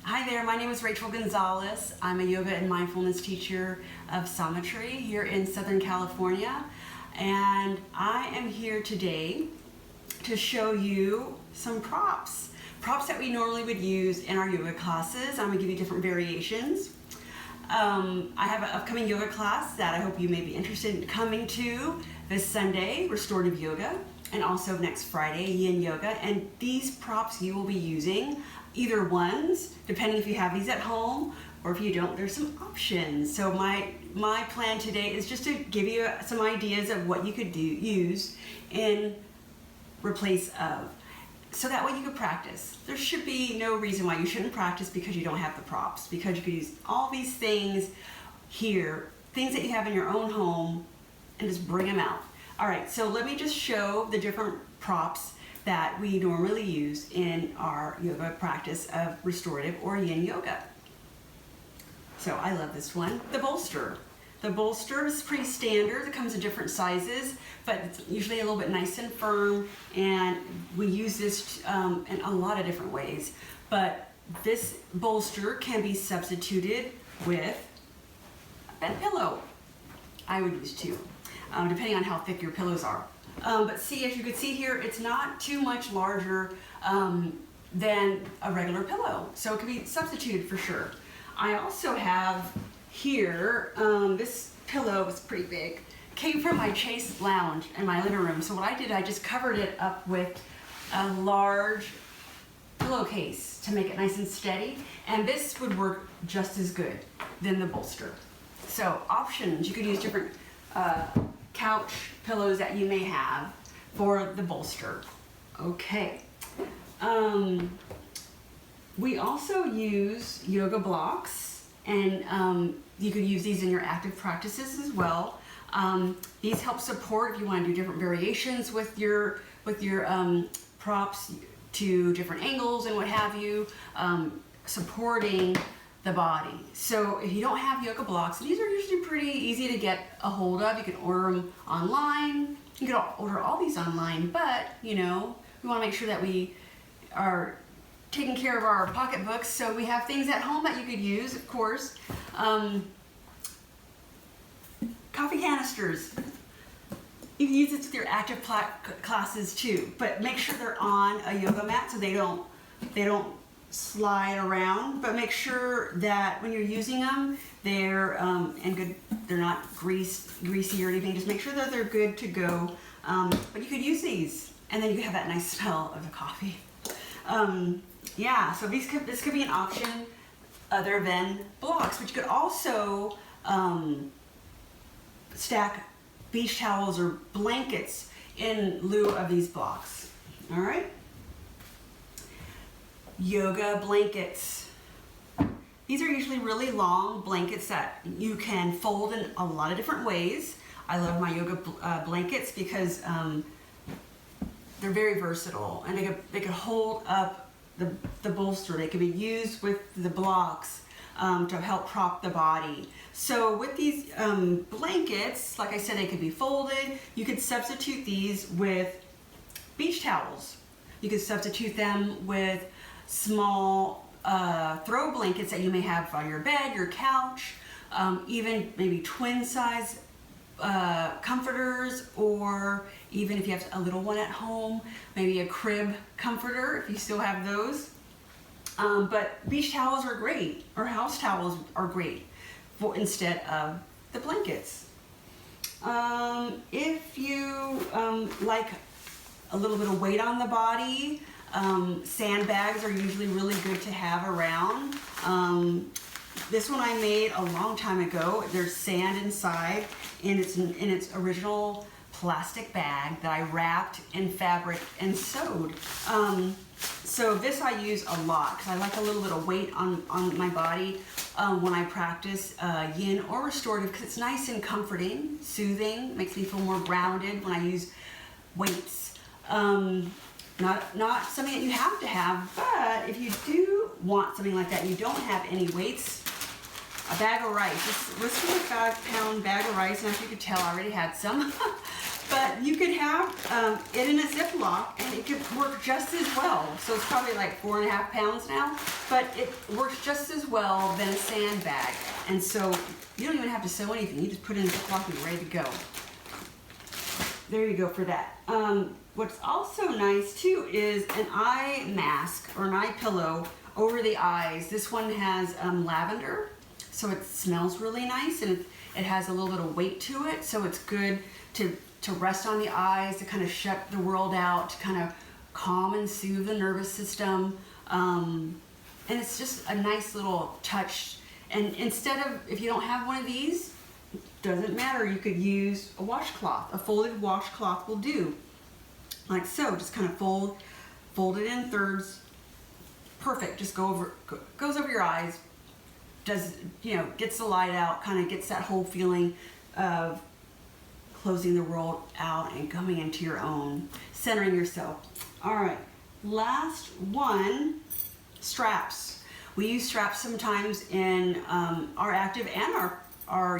Hi there, my name is Rachel Gonzalez. I'm a yoga and mindfulness teacher of Sometry here in Southern California. And I am here today to show you some props that we normally would use in our yoga classes. I'm gonna give you different variations. I have an upcoming yoga class that I hope you may be interested in coming to this Sunday, Restorative Yoga, and also next Friday, Yin Yoga. And these props you will be using, either ones, depending if you have these at home, or if you don't, there's some options. So my plan today is just to give you some ideas of what you could use in replace of, so that way you could practice. There should be no reason why you shouldn't practice because you don't have the props, because you could use all these things here, things that you have in your own home, and just bring them out. All right, so let me just show the different props that we normally use in our yoga practice of restorative or yin yoga. So I love this one, the bolster. The bolster is pretty standard. It comes in different sizes, but it's usually a little bit nice and firm, and we use this in a lot of different ways. But this bolster can be substituted with a bed pillow. I would use two, depending on how thick your pillows are. But see, as you can see here, it's not too much larger than a regular pillow, so it can be substituted for sure. I also have here, this pillow is pretty big, came from my Chase lounge in my living room. So what I did, I just covered it up with a large pillowcase to make it nice and steady, and this would work just as good than the bolster. So options, you could use different couch pillows that you may have for the bolster. Okay. We also use yoga blocks, and you could use these in your active practices as well. These help support if you want to do different variations with your props to different angles and what have you, supporting the body. So if you don't have yoga blocks, these are usually pretty easy to get a hold of. You can order them online. You can order all these online, but you know, we want to make sure that we are taking care of our pocketbooks. So we have things at home that you could use, of course. Coffee canisters. You can use this with your active classes too, but make sure they're on a yoga mat so they don't slide around. But make sure that when you're using them, they're and good. They're not greasy or anything. Just make sure that they're good to go. But you could use these, and then you could have that nice smell of the coffee. Yeah, so this could be an option other than blocks, but you could also stack beach towels or blankets in lieu of these blocks. All right. Yoga blankets. These are usually really long blankets that you can fold in a lot of different ways. I love my yoga blankets because they're very versatile, and they could hold up the bolster. They can be used with the blocks to help prop the body. So with these blankets, like I said, they could be folded. You could substitute these with beach towels. You could substitute them with small throw blankets that you may have on your bed, your couch, even maybe twin size comforters, or even if you have a little one at home, maybe a crib comforter if you still have those. But beach towels are great, or house towels are great instead of the blankets. If you like a little bit of weight on the body, sandbags are usually really good to have around. This one I made a long time ago. There's sand inside, and it's in its original plastic bag that I wrapped in fabric and sewed. So this I use a lot because I like a little bit of weight on my body when I practice yin or restorative, because it's nice and comforting, soothing, makes me feel more grounded when I use weights. Not something that you have to have, but if you do want something like that and you don't have any weights, a bag of rice. This was a 5-pound bag of rice, and as you could tell, I already had some. But you could have it in a Ziploc and it could work just as well. So it's probably like 4.5 pounds now, but it works just as well than a sandbag. And so you don't even have to sew anything. You just put it in a Ziploc and you're ready to go. There you go for that. What's also nice too is an eye mask or an eye pillow over the eyes. This one has lavender, so it smells really nice and it has a little bit of weight to it. So it's good to rest on the eyes, to kind of shut the world out, to kind of calm and soothe the nervous system. And it's just a nice little touch. And instead of, if you don't have one of these, doesn't matter, you could use a washcloth. A folded washcloth will do. Like so, just kind of fold it in thirds. Perfect, just goes over your eyes, does, you know, gets the light out, kind of gets that whole feeling of closing the world out and coming into your own, centering yourself. All right, last one, straps. We use straps sometimes in our active and our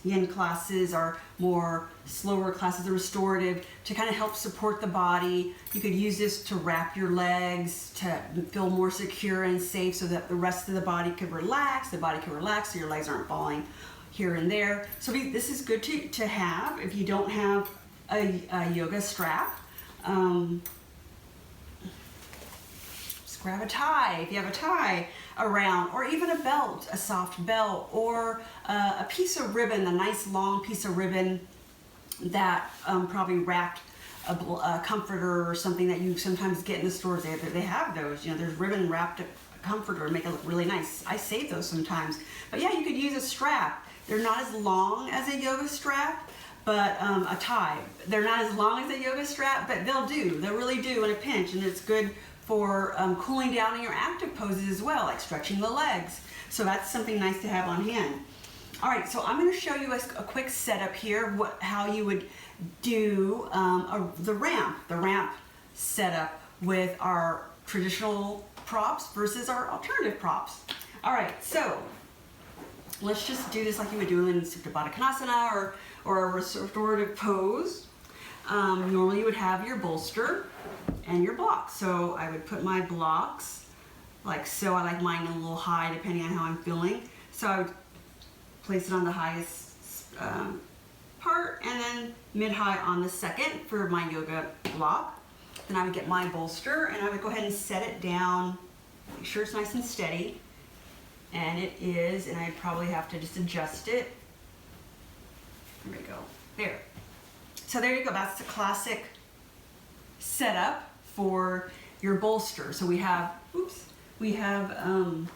yin classes, our more slower classes, the restorative, to kind of help support the body. You could use this to wrap your legs to feel more secure and safe so that the rest of the body could relax, the body can relax so your legs aren't falling here and there. So this is good to have if you don't have a yoga strap. Just grab a tie if you have a tie around, or even a belt, a soft belt, or a piece of ribbon, a nice long piece of ribbon that probably wrapped a comforter or something that you sometimes get in the stores. They have those, you know, there's ribbon wrapped comforter to make it look really nice. I save those sometimes. But yeah, you could use a strap. They're not as long as a yoga strap, but a tie. They're not as long as a yoga strap, but they'll do. They really do in a pinch, and it's good for cooling down in your active poses as well, like stretching the legs. So that's something nice to have on hand. All right, so I'm going to show you a quick setup here, how you would do the ramp setup with our traditional props versus our alternative props. All right, so let's just do this like you would do in Supta Baddha Konasana or a restorative pose. Normally you would have your bolster and your blocks. So I would put my blocks like so. I like mine a little high depending on how I'm feeling. So I would place it on the highest part and then mid-high on the second for my yoga block. Then I would get my bolster and I would go ahead and set it down, make sure it's nice and steady. And it is, and I probably have to just adjust it. There we go, there. So there you go, that's the classic setup for your bolster. So we have, and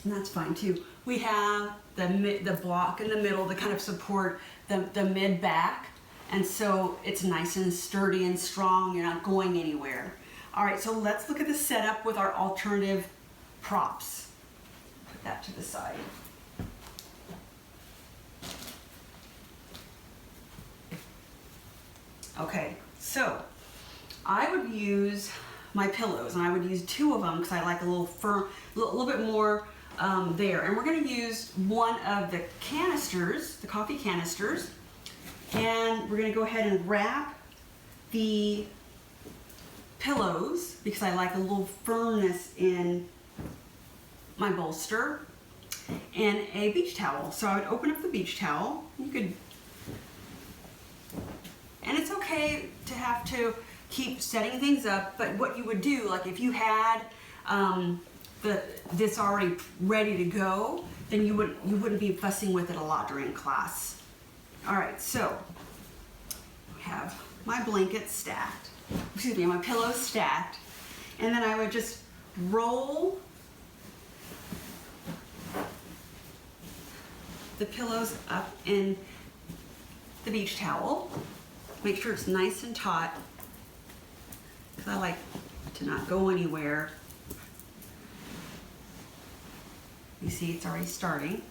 that's fine too. We have the block in the middle to kind of support the mid back. And so it's nice and sturdy and strong, you're not going anywhere. All right, so let's look at the setup with our alternative props. Put that to the side. Okay, so I would use my pillows, and I would use 2 of them because I like a little firm, a little bit more there. And we're going to use one of the canisters, the coffee canisters, and we're going to go ahead and wrap the pillows because I like a little firmness in my bolster, and a beach towel. So I would open up the beach towel. You could, and it's okay to have to keep setting things up, but what you would do, like if you had this already ready to go, then you wouldn't be fussing with it a lot during class. All right, so I have my blankets stacked, excuse me, my pillows stacked, and then I would just roll the pillows up in the beach towel. Make sure it's nice and taut, because I like to not go anywhere. You see it's already starting.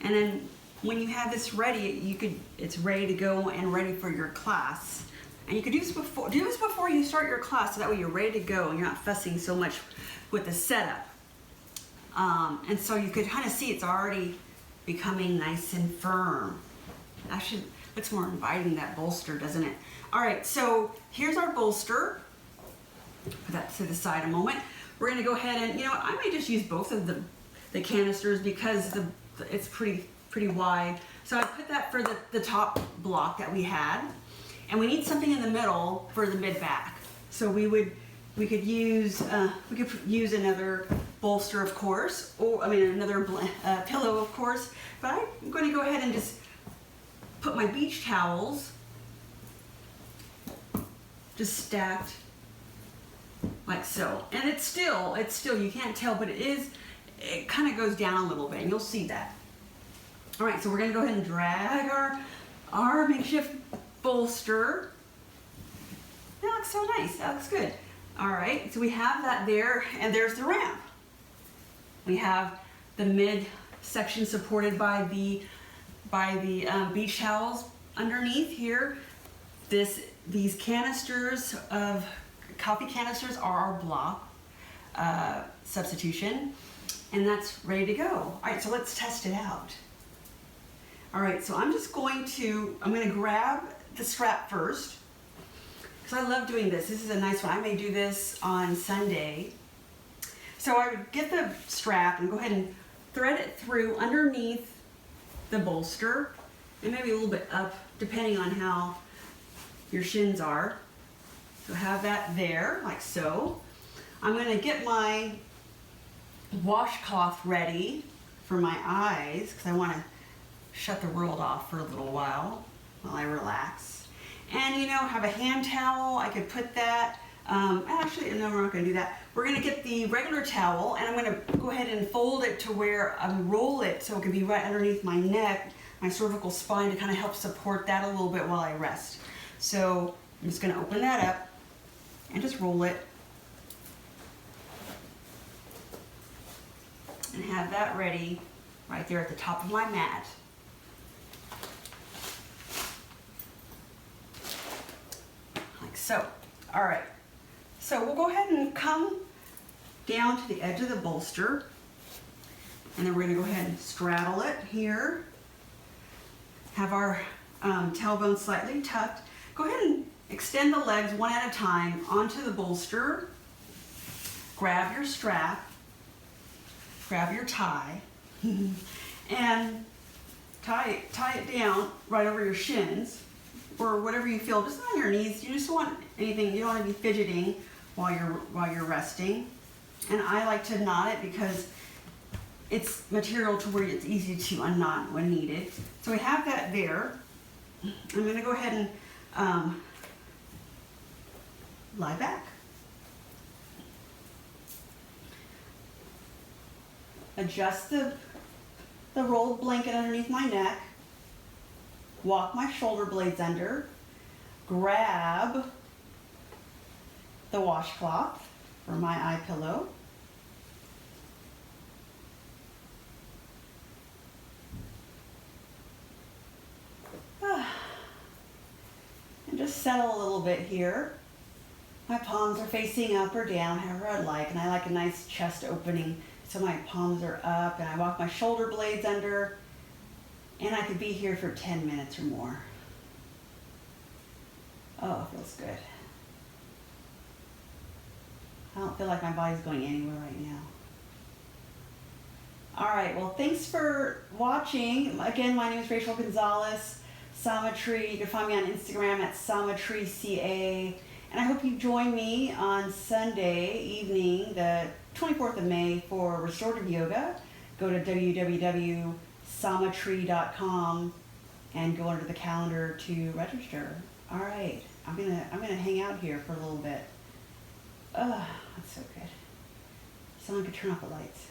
And then when you have this ready, it's ready to go and ready for your class. And you could do this before you start your class, so that way you're ready to go and you're not fussing so much with the setup. And so you could kind of see it's already becoming nice and firm. Actually, looks more inviting, that bolster, doesn't it? All right, so here's our bolster. Put that to the side a moment. We're gonna go ahead and, you know what, I may just use both of the canisters because it's pretty wide. So I put that for the top block that we had. And we need something in the middle for the mid-back. So we could use another bolster, of course, or another pillow, of course. But I'm going to go ahead and just put my beach towels just stacked like so. And it's still, you can't tell, but it kind of goes down a little bit, and you'll see that. All right, so we're going to go ahead and drag our makeshift bolster. That looks so nice. That looks good. All right, so we have that there, and there's the ramp. We have the mid section supported by the beach towels underneath here. These canisters of coffee canisters are our block substitution, and that's ready to go. All right, so let's test it out. All right, so I'm going to grab the strap first, because I love doing this. This is a nice one. I may do this on Sunday. So I would get the strap and go ahead and thread it through underneath the bolster, and maybe a little bit up, depending on how your shins are. So have that there, like so. I'm gonna get my washcloth ready for my eyes, because I wanna shut the world off for a little while I relax. And have a hand towel. I could put that, actually, no, we're not gonna do that. We're gonna get the regular towel, and I'm gonna go ahead and fold it to where I roll it so it can be right underneath my neck, my cervical spine, to kind of help support that a little bit while I rest. So I'm just gonna open that up and just roll it. And have that ready right there at the top of my mat. So, all right, so we'll go ahead and come down to the edge of the bolster, and then we're gonna go ahead and straddle it here. Have our tailbone slightly tucked. Go ahead and extend the legs one at a time onto the bolster. Grab your strap, grab your tie, and tie it down right over your shins, or whatever you feel, just on your knees. You just don't want anything, you don't want to be fidgeting while you're resting. And I like to knot it because it's material to where it's easy to unknot when needed. So we have that there. I'm going to go ahead and lie back. Adjust the rolled blanket underneath my neck. Walk my shoulder blades under, grab the washcloth for my eye pillow, and just settle a little bit here. My palms are facing up or down, however I like, and I like a nice chest opening, so my palms are up, and I walk my shoulder blades under. And I could be here for 10 minutes or more. Oh, it feels good. I don't feel like my body's going anywhere right now. All right, well, thanks for watching. Again, my name is Gonzalez, Sometry. You can find me on Instagram at SometryCA. And I hope you join me on Sunday evening, the 24th of May, for Restorative Yoga. Go to www.sometry.com and go under the calendar to register. All right, I'm gonna hang out here for a little bit. Oh, that's so good. Someone could turn off the lights.